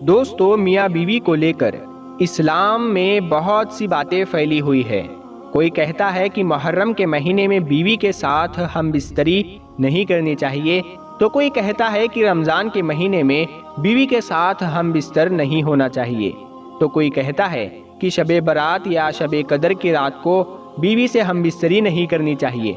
दोस्तों, मियाँ बीवी को लेकर इस्लाम में बहुत सी बातें फैली हुई है। कोई कहता है कि मुहर्रम के महीने में बीवी के साथ हम बिस्तरी नहीं करनी चाहिए, तो कोई कहता है कि रमज़ान के महीने में बीवी के साथ हम बिस्तर नहीं होना चाहिए, तो कोई कहता है कि शबे बरात या शबे कदर की रात को बीवी से हम बिस्तरी नहीं करनी चाहिए।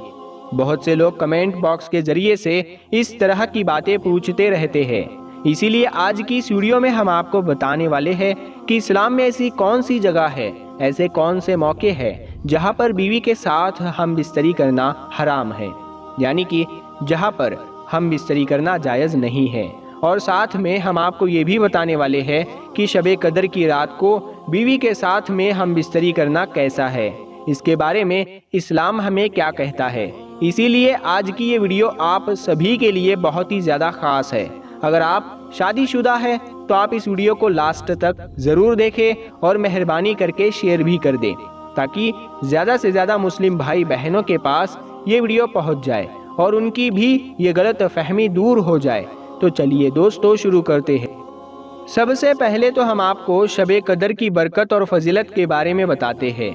बहुत से लोग कमेंट बॉक्स के जरिए से इस तरह की बातें पूछते रहते हैं। इसीलिए आज की इस वीडियो में हम आपको बताने वाले हैं कि इस्लाम में ऐसी कौन सी जगह है, ऐसे कौन से मौके हैं जहां पर बीवी के साथ हम बिस्तरी करना हराम है, यानी कि जहां पर हम बिस्तरी करना जायज़ नहीं है। और साथ में हम आपको ये भी बताने वाले हैं कि शबे कदर की रात को बीवी के साथ में हम बिस्तरी करना कैसा है, इसके बारे में इस्लाम हमें क्या कहता है। इसीलिए आज की ये वीडियो आप सभी के लिए बहुत ही ज़्यादा ख़ास है। अगर आप शादीशुदा है तो आप इस वीडियो को लास्ट तक ज़रूर देखें और मेहरबानी करके शेयर भी कर दें, ताकि ज़्यादा से ज़्यादा मुस्लिम भाई बहनों के पास ये वीडियो पहुंच जाए और उनकी भी ये गलत फहमी दूर हो जाए। तो चलिए दोस्तों, शुरू करते हैं। सबसे पहले तो हम आपको शबे कदर की बरकत और फजीलत के बारे में बताते हैं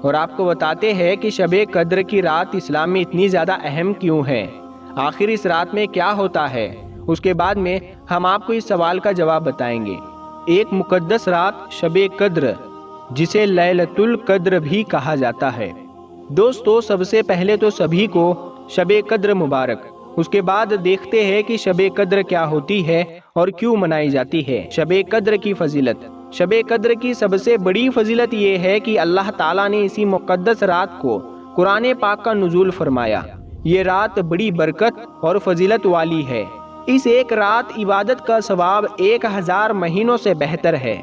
और आपको बताते हैं कि शबे कदर की रात इस्लाम में इतनी ज़्यादा अहम क्यों है, आखिर इस रात में क्या होता है। उसके बाद में हम आपको इस सवाल का जवाब बताएंगे। एक मुकद्दस रात शबे कद्र, जिसे लैलतुल कद्र भी कहा जाता है। दोस्तों, सबसे पहले तो सभी को शबे कद्र मुबारक। उसके बाद देखते हैं कि शबे कद्र क्या होती है और क्यों मनाई जाती है। शबे कद्र की फजीलत। शबे कद्र की सबसे बड़ी फजीलत ये है कि अल्लाह ताला ने इसी मुकद्दस रात को कुरान पाक का नुज़ूल फरमाया। ये रात बड़ी बरकत और फजीलत वाली है। इस एक रात इबादत का सवाब 1000 महीनों से बेहतर है।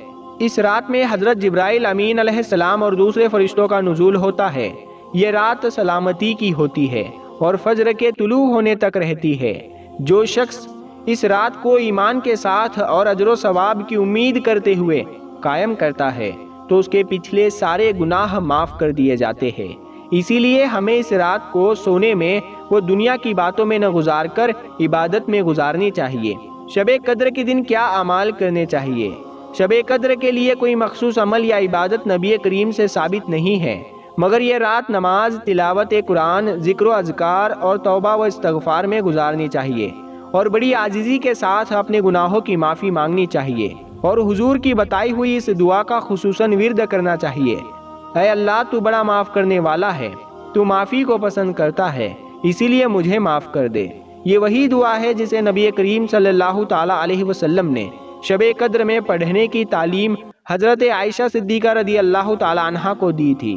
इस रात में हजरत जिब्राइल अमीन अलैहिस्सलाम और दूसरे फरिश्तों का नुज़ूल होता है। ये रात सलामती की होती है और फजर के तुलू होने तक रहती है। जो शख्स इस रात को ईमान के साथ और अजर सवाब की उम्मीद करते हुए कायम करता है तो उसके पिछले सारे गुनाह माफ़ कर दिए जाते हैं। इसीलिए हमें इस रात को सोने में वो दुनिया की बातों में न गुजार कर इबादत में गुजारनी चाहिए। शबे कद्र के दिन क्या अमाल करने चाहिए। शबे कद्र के लिए कोई मखसूस अमल या इबादत नबी करीम से साबित नहीं है, मगर ये रात नमाज, तिलावत कुरान, ज़िक्र अज़कार और तौबा व इस्तग़फ़ार में गुजारनी चाहिए और बड़ी आजिज़ी के साथ अपने गुनाहों की माफ़ी मांगनी चाहिए और हुजूर की बताई हुई इस दुआ का खुसूसन विर्द करना चाहिए। ऐ अल्लाह, तू बड़ा माफ़ करने वाला है, तू माफ़ी को पसंद करता है, इसीलिए मुझे माफ़ कर दे। ये वही दुआ है जिसे नबी करीम सल्लल्लाहु ताला अलैहि वसल्लम ने शबे कद्र में पढ़ने की तालीम हज़रत आयशा सिद्दीक़ा रदी अल्लाह ताला अन्हा को दी थी।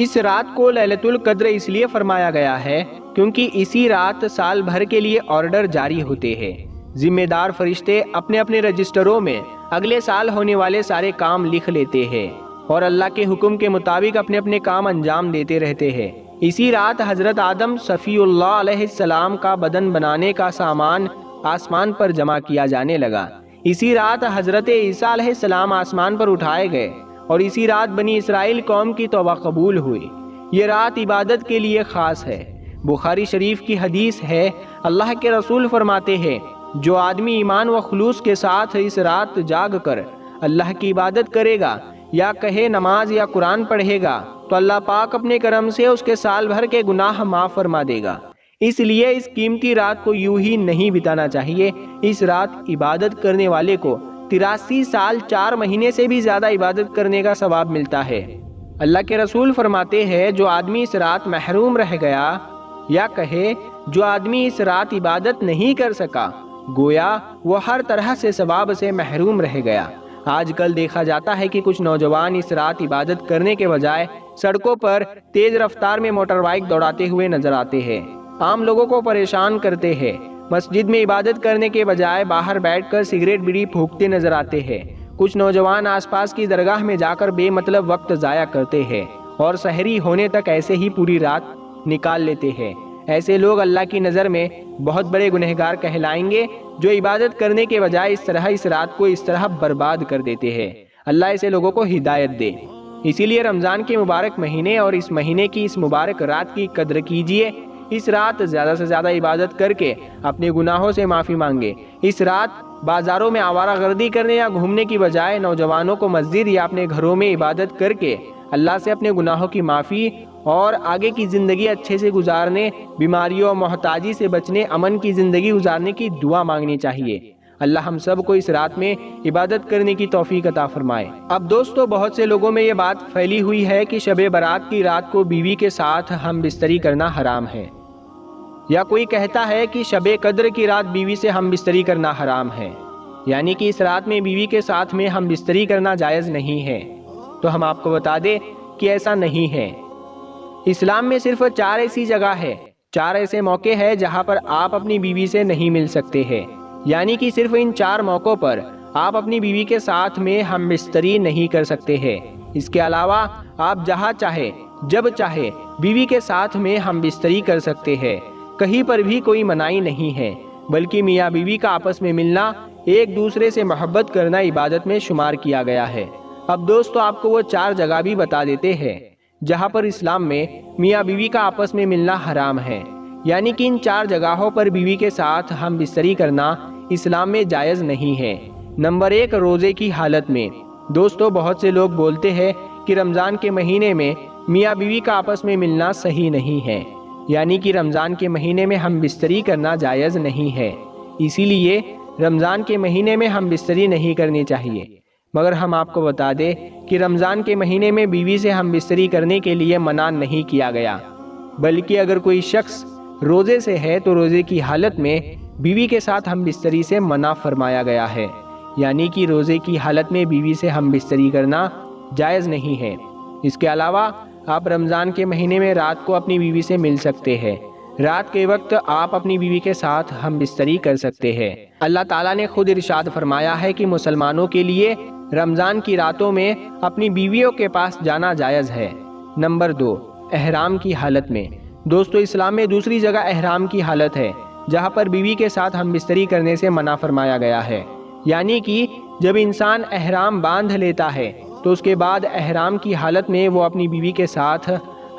इस रात को लैलतुल कद्र इसलिए फरमाया गया है क्योंकि इसी रात साल भर के लिए ऑर्डर जारी होते हैं। जिम्मेदार फरिश्ते अपने अपने रजिस्टरों में अगले साल होने वाले सारे काम लिख लेते हैं और अल्लाह के हुक्म के मुताबिक अपने अपने काम अंजाम देते रहते हैं। इसी रात हज़रत आदम सफ़ीउल्लाह अलैहिस्सलाम का बदन बनाने का सामान आसमान पर जमा किया जाने लगा। इसी रात हज़रत ईसा अलैहिस्सलाम आसमान पर उठाए गए और इसी रात बनी इसराइल कौम की तौबा कबूल हुई। ये रात इबादत के लिए ख़ास है। बुखारी शरीफ की हदीस है, अल्लाह के रसूल फरमाते हैं, जो आदमी ईमान व खुलूस के साथ इस रात जाग कर अल्लाह की इबादत करेगा या कहे नमाज या कुरान पढ़ेगा तो अल्लाह पाक अपने करम से उसके साल भर के गुनाह माफ़ फरमा देगा। इसलिए इस कीमती रात को यूं ही नहीं बिताना चाहिए। इस रात इबादत करने वाले को 83 साल 4 महीने से भी ज़्यादा इबादत करने का सवाब मिलता है। अल्लाह के रसूल फरमाते हैं, जो आदमी इस रात महरूम रह गया या कहे जो आदमी इस रात इबादत नहीं कर सका, गोया वो हर तरह से सवाब से महरूम रह गया। आजकल देखा जाता है कि कुछ नौजवान इस रात इबादत करने के बजाय सड़कों पर तेज रफ्तार में मोटर बाइक दौड़ाते हुए नजर आते हैं, आम लोगों को परेशान करते हैं। मस्जिद में इबादत करने के बजाय बाहर बैठकर सिगरेट बीड़ी फूंकते नजर आते हैं। कुछ नौजवान आसपास की दरगाह में जाकर बेमतलब वक्त ज़ाया करते हैं और सहरी होने तक ऐसे ही पूरी रात निकाल लेते हैं। ऐसे लोग अल्लाह की नज़र में बहुत बड़े गुनहगार कहलाएंगे, जो इबादत करने के बजाय इस रात को इस तरह बर्बाद कर देते हैं। अल्लाह ऐसे लोगों को हिदायत दे। इसीलिए रमज़ान के मुबारक महीने और इस महीने की इस मुबारक रात की कद्र कीजिए। اس رات زیادہ سے زیادہ عبادت کر کے اپنے گناہوں سے معافی مانگے۔ اس رات بازاروں میں آوارہ گردی کرنے یا گھومنے کی بجائے نوجوانوں کو مسجد یا اپنے گھروں میں عبادت کر کے اللہ سے اپنے گناہوں کی معافی اور آگے کی زندگی اچھے سے گزارنے، بیماریوں اور محتاجی سے بچنے، امن کی زندگی گزارنے کی دعا مانگنی چاہیے۔ اللہ ہم سب کو اس رات میں عبادت کرنے کی توفیق عطا فرمائے۔ اب دوستو، بہت سے لوگوں میں یہ بات پھیلی ہوئی ہے کہ شب برات کی رات کو بیوی کے ساتھ ہم بستری کرنا حرام ہے، یا کوئی کہتا ہے کہ شب قدر کی رات بیوی سے ہم بستری کرنا حرام ہے، یعنی کہ اس رات میں بیوی کے ساتھ میں ہم بستری کرنا جائز نہیں ہے۔ تو ہم آپ کو بتا دیں کہ ایسا نہیں ہے۔ اسلام میں صرف 4 ایسی جگہ ہے، 4 ایسے موقع ہیں جہاں پر آپ اپنی بیوی سے نہیں مل سکتے ہیں، یعنی کہ صرف ان 4 موقعوں پر آپ اپنی بیوی کے ساتھ میں ہم بستری نہیں کر سکتے ہیں۔ اس کے علاوہ آپ جہاں چاہے جب چاہے بیوی کے ساتھ میں ہم بستری کر سکتے ہیں، کہیں پر بھی کوئی منائی نہیں ہے، بلکہ میاں بیوی کا آپس میں ملنا، ایک دوسرے سے محبت کرنا عبادت میں شمار کیا گیا ہے۔ اب دوستو، آپ کو وہ 4 جگہ بھی بتا دیتے ہیں جہاں پر اسلام میں میاں بیوی کا آپس میں ملنا حرام ہے، یعنی کہ ان 4 جگہوں پر بیوی کے ساتھ ہم بستری کرنا اسلام میں جائز نہیں ہے۔ نمبر 1، روزے کی حالت میں۔ دوستو، بہت سے لوگ بولتے ہیں کہ رمضان کے مہینے میں میاں بیوی کا آپس میں ملنا صحیح نہیں ہے، یعنی کہ رمضان کے مہینے میں ہم بستری کرنا جائز نہیں ہے، اسی لیے رمضان کے مہینے میں ہم بستری نہیں کرنی چاہیے۔ مگر ہم آپ کو بتا دیں کہ رمضان کے مہینے میں بیوی سے ہم بستری کرنے کے لیے منع نہیں کیا گیا، بلکہ اگر کوئی شخص روزے سے ہے تو روزے کی حالت میں بیوی کے ساتھ ہم بستری سے منع فرمایا گیا ہے، یعنی کہ روزے کی حالت میں بیوی سے ہم بستری کرنا جائز نہیں ہے۔ اس کے علاوہ آپ رمضان کے مہینے میں رات کو اپنی بیوی سے مل سکتے ہیں، رات کے وقت آپ اپنی بیوی کے ساتھ ہم بستری کر سکتے ہیں۔ اللہ تعالیٰ نے خود ارشاد فرمایا ہے کہ مسلمانوں کے لیے رمضان کی راتوں میں اپنی بیویوں کے پاس جانا جائز ہے۔ نمبر 2، احرام کی حالت میں۔ دوستو، اسلام میں دوسری جگہ احرام کی حالت ہے جہاں پر بیوی کے ساتھ ہم بستری کرنے سے منع فرمایا گیا ہے، یعنی کہ جب انسان احرام باندھ لیتا ہے تو اس کے بعد احرام کی حالت میں وہ اپنی بیوی کے ساتھ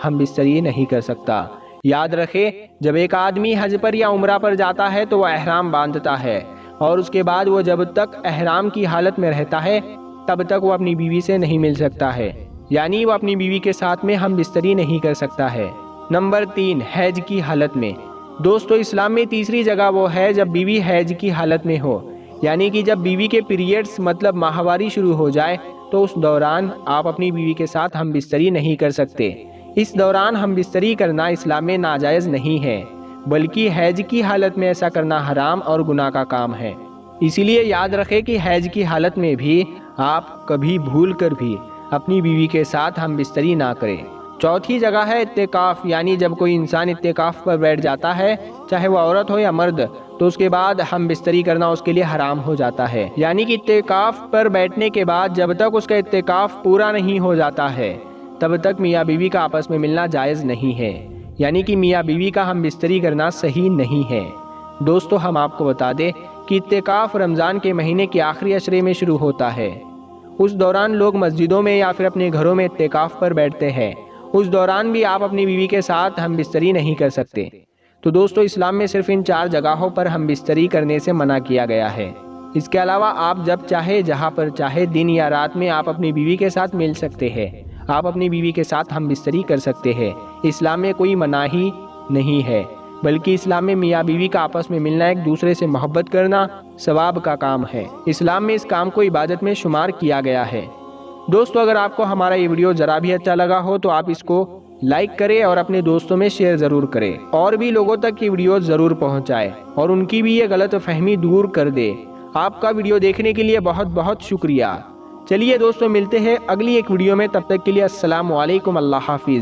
ہم بستری نہیں کر سکتا۔ یاد رکھے، جب ایک آدمی حج پر یا عمرہ پر جاتا ہے تو وہ احرام باندھتا ہے، اور اس کے بعد وہ جب تک احرام کی حالت میں رہتا ہے تب تک وہ اپنی بیوی سے نہیں مل سکتا ہے، یعنی وہ اپنی بیوی کے ساتھ میں ہم بستری نہیں کر سکتا ہے۔ نمبر 3، حیض کی حالت میں۔ دوستو، اسلام میں تیسری جگہ وہ ہے جب بیوی حیض کی حالت میں ہو، یعنی کہ جب بیوی کے پیریڈز مطلب ماہواری شروع ہو جائے تو اس دوران آپ اپنی بیوی کے ساتھ ہم بستری نہیں کر سکتے۔ اس دوران ہم بستری کرنا اسلام میں ناجائز نہیں ہے، بلکہ حیض کی حالت میں ایسا کرنا حرام اور گناہ کا کام ہے۔ اسی لیے یاد رکھے کہ حیض کی حالت میں بھی آپ کبھی بھول کر بھی اپنی بیوی کے ساتھ ہم بستری نہ کریں۔ چوتھی جگہ ہے اعتکاف، یعنی جب کوئی انسان اعتکاف پر بیٹھ جاتا ہے، چاہے وہ عورت ہو یا مرد، تو اس کے بعد ہم بستری کرنا اس کے لیے حرام ہو جاتا ہے، یعنی کہ اعتکاف پر بیٹھنے کے بعد جب تک اس کا اعتکاف پورا نہیں ہو جاتا ہے تب تک میاں بیوی کا آپس میں ملنا جائز نہیں ہے، یعنی کہ میاں بیوی کا ہم بستری کرنا صحیح نہیں ہے۔ دوستو، ہم آپ کو بتا دیں کہ اعتکاف رمضان کے مہینے کے آخری عشرے میں شروع ہوتا ہے۔ اس دوران لوگ مسجدوں میں یا پھر اپنے گھروں میں اعتکاف پر بیٹھتے ہیں، اس دوران بھی آپ اپنی بیوی کے ساتھ ہم بستری نہیں کر سکتے۔ تو دوستو، اسلام میں صرف ان 4 جگہوں پر ہم بستری کرنے سے منع کیا گیا ہے۔ اس کے علاوہ آپ جب چاہے جہاں پر چاہے دن یا رات میں آپ اپنی بیوی کے ساتھ مل سکتے ہیں، آپ اپنی بیوی کے ساتھ ہم بستری کر سکتے ہیں۔ اسلام میں کوئی مناہی نہیں ہے، بلکہ اسلام میں میاں بیوی کا آپس میں ملنا، ایک دوسرے سے محبت کرنا ثواب کا کام ہے۔ اسلام میں اس کام کو عبادت میں شمار کیا گیا ہے۔ دوستو، اگر آپ کو ہمارا یہ ویڈیو ذرا بھی اچھا لگا ہو تو آپ اس کو لائک کریں اور اپنے دوستوں میں شیئر ضرور کریں، اور بھی لوگوں تک یہ ویڈیو ضرور پہنچائے اور ان کی بھی یہ غلط فہمی دور کر دے۔ آپ کا ویڈیو دیکھنے کے لیے بہت بہت شکریہ۔ چلیے دوستو، ملتے ہیں اگلی ایک ویڈیو میں، تب تک کے لیے السلام علیکم، اللہ حافظ۔